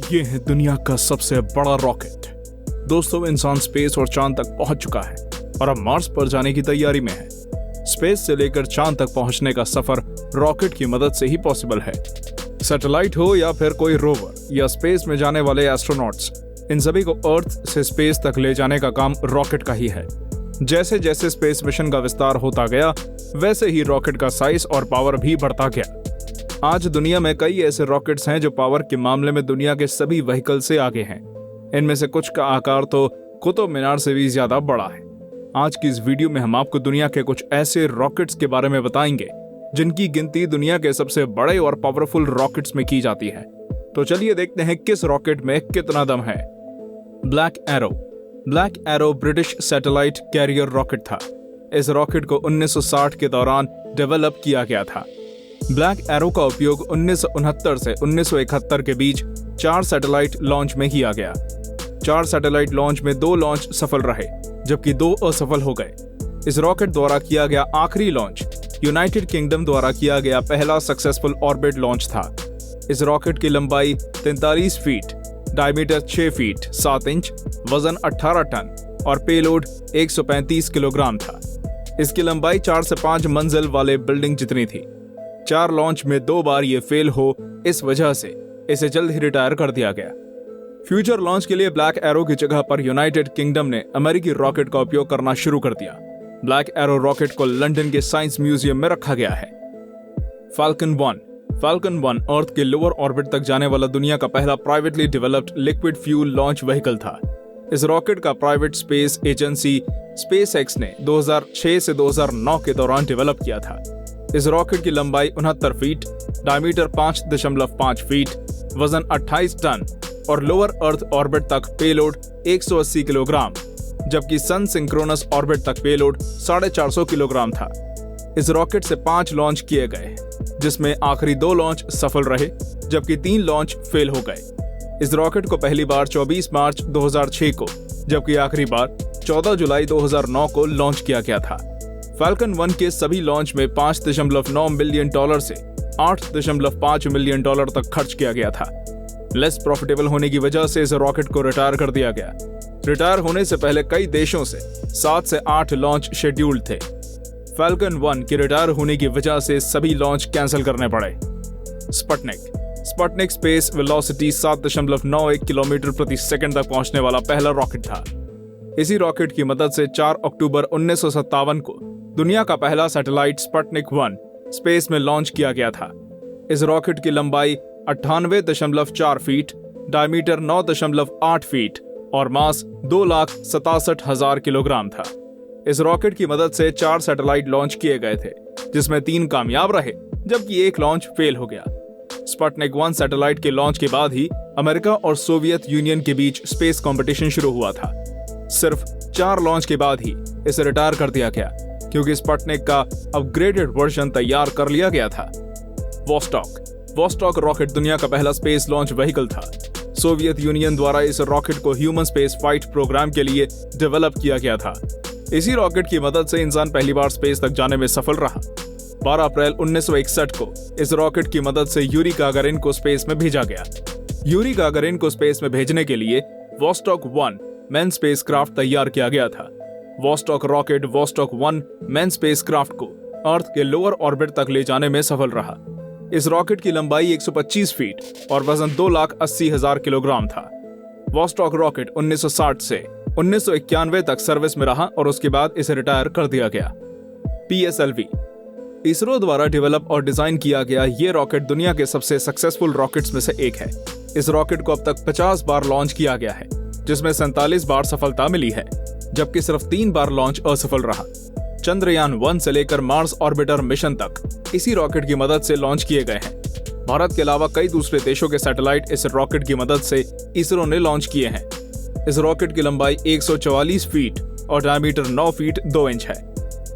ये है दुनिया का सबसे बड़ा रॉकेट। दोस्तों, इंसान स्पेस और चांद तक पहुंच चुका है और अब मार्स पर जाने की तैयारी में है। स्पेस से लेकर चांद तक पहुंचने का सफर रॉकेट की मदद से ही पॉसिबल है। सैटेलाइट हो या फिर कोई रोवर या स्पेस में जाने वाले एस्ट्रोनॉट्स, इन सभी को अर्थ से स्पेस तक ले जाने का काम रॉकेट का ही है। जैसे जैसे स्पेस मिशन का विस्तार होता गया, वैसे ही रॉकेट का साइज और पावर भी बढ़ता गया। आज दुनिया में कई ऐसे रॉकेट्स हैं जो पावर के मामले में दुनिया के सभी व्हीकल से आगे हैं। इनमें से कुछ का आकार तो कुतुब मीनार से भी ज्यादा बड़ा है। आज की इस वीडियो में हम आपको दुनिया के कुछ ऐसे रॉकेट्स के बारे में बताएंगे जिनकी गिनती दुनिया के सबसे बड़े और पावरफुल रॉकेट्स में की जाती है। तो चलिए देखते हैं किस रॉकेट में कितना दम है। Black arrow. Black arrow British satellite carrier rocket था। इस रॉकेट को 1960 के दौरान डेवलप किया गया था। ब्लैक एरो का उपयोग 1969 से 1971 के बीच 4 सैटेलाइट लॉन्च में किया गया। 4 सैटेलाइट लॉन्च में 2 लॉन्च सफल रहे, जबकि 2 असफल हो गए। इस रॉकेट द्वारा किया गया आखिरी लॉन्च यूनाइटेड किंगडम द्वारा किया गया पहला सक्सेसफुल ऑर्बिट लॉन्च था। इस रॉकेट की लंबाई 43 फीट, डायमीटर 6 फीट 7 इंच, वजन 18 टन और पेलोड 135 किलोग्राम था। इसकी लंबाई 4 से 5 मंजिल वाले बिल्डिंग जितनी थी। 4 लॉन्च में 2 बार ये फेल हो, इस वजह से इसे जल्द ही रिटायर कर दिया गया। फ्यूचर लॉन्च के लिए ब्लैक एरो की जगह पर यूनाइटेड किंगडम ने अमेरिकी रॉकेट का उपयोग करना शुरू कर दिया। ब्लैक एरो रॉकेट को लंदन के साइंस म्यूजियम में रखा गया है। फाल्कन 1। फाल्कन 1 अर्थ के लोअर ऑर्बिट तक जाने वाला दुनिया का पहला privately developed liquid fuel launch vehicle था। इस रॉकेट का प्राइवेट स्पेस एजेंसी स्पेसएक्स ने 2006 से 2009 के दौरान डेवलप किया था। इस रॉकेट की लंबाई 69 फीट, डायमीटर 5.5 फीट, वजन 28 टन और लोअर अर्थ ऑर्बिट तक पेलोड 180 किलोग्राम, जबकि सन सिंक्रोनस ऑर्बिट तक पेलोड 450 किलोग्राम था। इस रॉकेट से 5 लॉन्च किए गए, जिसमें आखिरी 2 लॉन्च सफल रहे, जबकि 3 लॉन्च फेल हो गए। इस रॉकेट को पहली बार 24 मार्च 2006 को, जबकि आखिरी बार 14 जुलाई 2009 को लॉन्च किया गया था। फाल्कन 1 के सभी लॉन्च में $5.9 मिलियन से $8.5 मिलियन तक खर्च किया गया था। लेस प्रॉफिटेबल होने की वजह से इस रॉकेट को रिटायर कर दिया गया। रिटायर होने से पहले कई देशों से 7 से 8 लॉन्च शेड्यूल्ड थे। फाल्कन 1 के रिटायर होने की वजह से सभी लॉन्च कैंसिल करने पड़े। स्पुतनिक स्पेस वेलोसिटी 7.91 किलोमीटर प्रति सेकंड तक पहुंचने वाला पहला रॉकेट था। इसी रॉकेट की मदद से 4 अक्टूबर 1957 को दुनिया का पहला सैटेलाइट स्पुतनिक 1 स्पेस में लॉन्च किया गया था। इस रॉकेट की लंबाई 98.4 फीट, डायमीटर 9.8 फीट और मास 2,67,000 किलोग्राम था। इस रॉकेट की मदद से 4 सैटेलाइट लॉन्च किए गए थे, जिसमें 3 कामयाब रहे, जबकि 1 लॉन्च फेल हो गया। स्पुतनिक 1 सैटेलाइट के लॉन्च के बाद ही अमेरिका और सोवियत यूनियन के बीच स्पेस कंपटीशन शुरू हुआ था। सिर्फ 4 लॉन्च के बाद ही इसे रिटायर कर दिया गया, क्योंकि स्पुतनिक का अपग्रेडेड वर्जन तैयार कर लिया गया था। वोस्टॉक रॉकेट दुनिया का पहला स्पेस लॉन्च व्हीकल था। सोवियत यूनियन द्वारा इस रॉकेट को ह्यूमन स्पेस फ्लाइट प्रोग्राम के लिए डेवलप किया गया था। इसी रॉकेट की मदद से इंसान पहली बार स्पेस तक जाने में सफल रहा। 12 अप्रैल 1961 को इस रॉकेट की मदद से यूरी गागारिन को स्पेस में भेजा गया। यूरी गागारिन को स्पेस में भेजने के लिए वोस्टॉक 1 मैन स्पेसक्राफ्ट तैयार किया गया था। Vostok rocket Vostok 1 man spacecraft को अर्थ के लोअर ऑर्बिट तक ले जाने में सफल रहा। इस रॉकेट की लंबाई 125 फीट और वजन 2,80,000 किलोग्राम था। वोस्टॉक रॉकेट 1960 से 1991 तक सर्विस में रहा और उसके बाद इसे रिटायर कर दिया गया। PSLV इसरो द्वारा डेवलप और डिजाइन किया गया ये रॉकेट दुनिया के सबसे सक्सेसफुल रॉकेट्स में से एक है। इस रॉकेट को अब तक 50 बार लॉन्च किया गया है, जिसमें 47 बार सफलता मिली है, जबकि सिर्फ 3 बार लॉन्च असफल रहा। चंद्रयान 1 से लेकर मार्स ऑर्बिटर मिशन तक इसी रॉकेट की मदद से लॉन्च किए गए हैं। भारत के अलावा कई दूसरे देशों के सैटेलाइट इस रॉकेट की मदद से इसरो ने लॉन्च किए हैं। इस रॉकेट की लंबाई 144 फीट और डायमीटर 9 फीट 2 इंच है।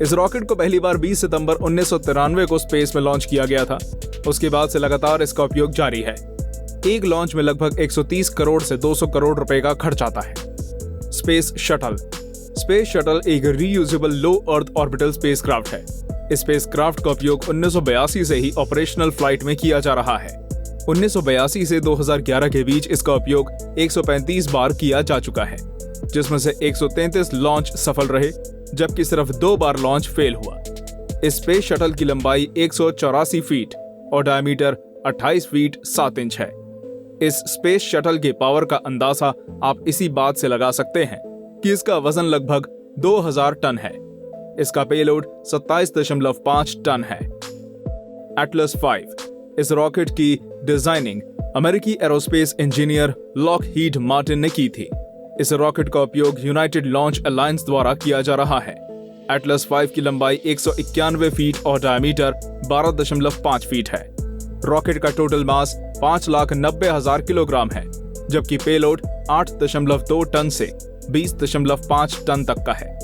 इस रॉकेट को पहली बार 20 सितंबर 1993 को स्पेस में लॉन्च किया गया था। उसके बाद से लगातार इसका उपयोग जारी है। एक लॉन्च में लगभग 130 करोड़ से 200 करोड़ रुपए का खर्च आता है। स्पेस शटल एक रीयूजेबल लो अर्थ ऑर्बिटल स्पेसक्राफ्ट है। इस स्पेसक्राफ्ट का उपयोग 1982 से ही ऑपरेशनल फ्लाइट में किया जा रहा है। 1982 से 2011 के बीच इसका उपयोग 135 बार किया जा चुका है, जिसमें से 133 लॉन्च सफल रहे, जबकि सिर्फ 2 बार लॉन्च फेल हुआ। इस स्पेस शटल की लंबाई 184 फीट और डायमीटर 28 फीट 7 इंच है। इस स्पेस शटल के पावर का अंदाजा आप इसी बात से लगा सकते हैं कि इसका वजन लगभग 2000 टन है। इसका पेलोड 27.5 टन है। एटलस 5 इस रॉकेट की डिजाइनिंग अमेरिकी एरोस्पेस इंजीनियर लॉकहीड मार्टिन ने की थी। इस रॉकेट का उपयोग यूनाइटेड लॉन्च अलायंस द्वारा किया जा रहा है। एटलस 5 की लंबाई 191 फीट और डायमीटर 12.5 फीट है। रॉकेट का टोटल मास 5,90,000 किलोग्राम है, जबकि पेलोड 8.2 टन से 20.5 टन तक का है।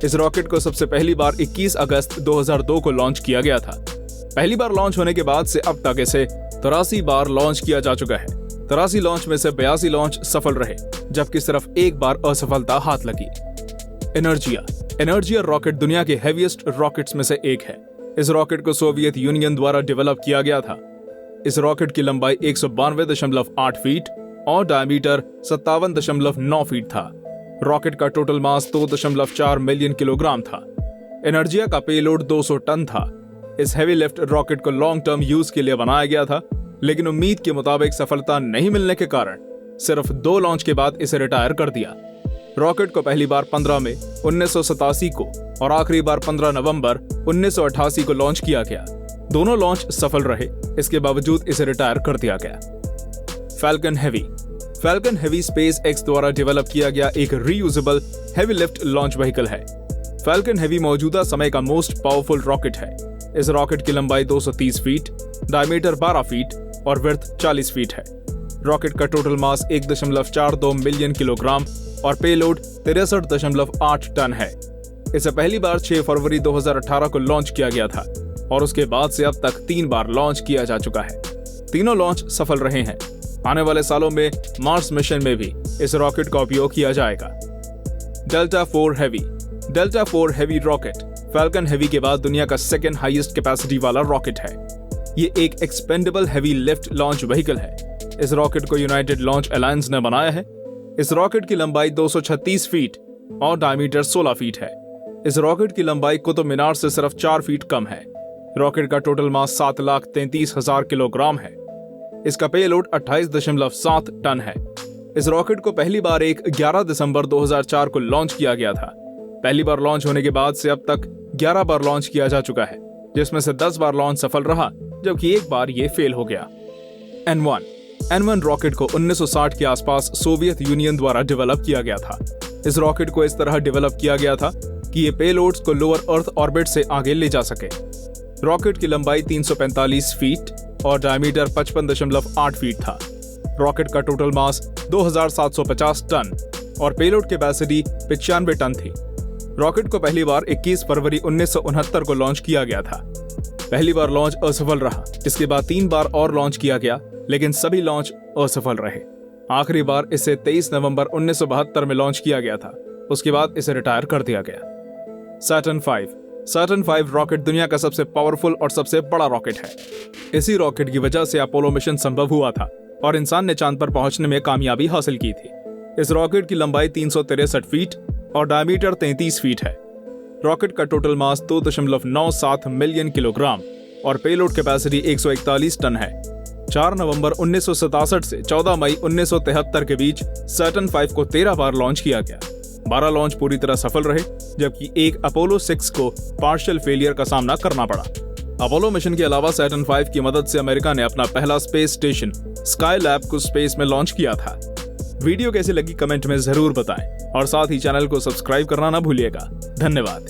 इस रॉकेट को सबसे पहली बार 21 अगस्त 2002 को लॉन्च किया गया था। पहली बार लॉन्च होने के बाद से अब तक इसे 83 बार लॉन्च किया जा चुका है। 83 लॉन्च में से 82 लॉन्च सफल रहे, जबकि सिर्फ 1 बार असफलता हाथ लगी। एनर्जिया रॉकेट दुनिया के हेवीएस्ट रॉकेट्स में से एक है। इस रॉकेट को सोवियत यूनियन द्वारा डेवलप किया गया था। इस रॉकेट की लंबाई 192.8 फीट और डायमीटर 57.9 फीट था। रॉकेट का टोटल मास 2.4 मिलियन किलोग्राम था। एनर्जिया का पेलोड 200 टन था। इस हेवी लिफ्ट रॉकेट को लॉन्ग टर्म यूज के लिए बनाया गया था, लेकिन उम्मीद के मुताबिक सफलता नहीं मिलने के कारण सिर्फ 2 लॉन्च के बाद इसे रिटायर कर दिया। रॉकेट को पहली बार 15 मई 1987 को और आखिरी बार 15 नवंबर 1988 को लॉन्च किया गया। दोनों लॉन्च सफल रहे, इसके बावजूद इसे रिटायर कर दिया गया। फैल्कन हेवी स्पेस एक्स द्वारा डेवलप किया गया एक reusable heavy lift launch vehicle है। फैल्कन हेवी मौजूदा समय का मोस्ट पावरफुल रॉकेट है। इस रॉकेट की लंबाई 230 फीट, डायमीटर 12 फीट और विड्थ 40 फीट है। रॉकेट का टोटल मास 1.42 मिलियन किलोग्राम और पेलोड 63.8 टन है। इसे पहली बार 6 फरवरी 2018 को लॉन्च किया गया था और उसके बाद से अब तक 3 बार लॉन्च किया जा चुका है। तीनों लॉन्च सफल रहे हैं। आने वाले सालों में मार्स मिशन में भी इस रॉकेट का उपयोग किया जाएगा। Delta 4 Heavy rocket Falcon Heavy के बाद दुनिया का सेकेंड हाईएस्ट कैपेसिटी वाला रॉकेट है। ये एक expendable heavy lift launch vehicle है। इस रॉकेट को यूनाइटेड लॉन्च अलायंस ने बनाया है। इस रॉकेट की लंबाई 236 फीट और डायमीटर 16 फीट है। इस रॉकेट की लंबाई कुतुब मीनार से सिर्फ 4 फीट कम है। रॉकेट का टोटल मास 7,33,000 किलोग्राम है। इसका पेलोड 28.7 टन है। इस रॉकेट को पहली बार 11 दिसंबर 2004 को लॉन्च किया गया था। पहली बार लॉन्च होने के बाद से अब तक 11 बार लॉन्च किया जा चुका है, जिसमें से 10 बार लॉन्च सफल रहा, जबकि 1 बार ये फेल हो गया। N1 रॉकेट को 1960 के आसपास सोवियत यूनियन द्वारा डेवलप किया गया था। इस रॉकेट को इस तरह डेवलप किया गया था कि ये पेलोड्स को लोअर अर्थ ऑर्बिट से आगे ले जा सके। रॉकेट की लंबाई 345 फीट और डायमीटर 55.8 फीट था। रॉकेट का टोटल मास 2750 टन और पेलोड कैपेसिटी 95 टन थी। रॉकेट को पहली बार 21 फरवरी 1969 को लॉन्च किया गया था। पहली बार लॉन्च असफल रहा। इसके बाद 3 बार और लॉन्च किया गया, लेकिन सभी लॉन्च असफल रहे। आखिरी बार इसे 23 नवंबर 1972 में लॉन्च किया गया था। उसके बाद इसे रिटायर कर दिया गया। सैटर्न 5 रॉकेट दुनिया का सबसे पावरफुल और सबसे बड़ा रॉकेट है। इसी रॉकेट की वजह से अपोलो मिशन संभव हुआ था और इंसान ने चांद पर पहुंचने में कामयाबी हासिल की थी। इस रॉकेट की लंबाई 363 फीट और डायमीटर 33 फीट है। रॉकेट का टोटल मास 2.97 मिलियन किलोग्राम और पेलोड कैपेसिटी 141 टन है। 4 नवंबर 1967 से 14 मई 1973 के बीच सैटर्न 5 को 13 बार लॉन्च किया गया। 12 लॉन्च पूरी तरह सफल रहे, जबकि एक अपोलो 6 को पार्शियल फेलियर का सामना करना पड़ा। अपोलो मिशन के अलावा सैटर्न 5 की मदद से अमेरिका ने अपना पहला स्पेस स्टेशन स्काईलैब को स्पेस में लॉन्च किया था। वीडियो कैसी लगी कमेंट में जरूर बताएं और साथ ही चैनल को सब्सक्राइब करना ना भूलिएगा। धन्यवाद।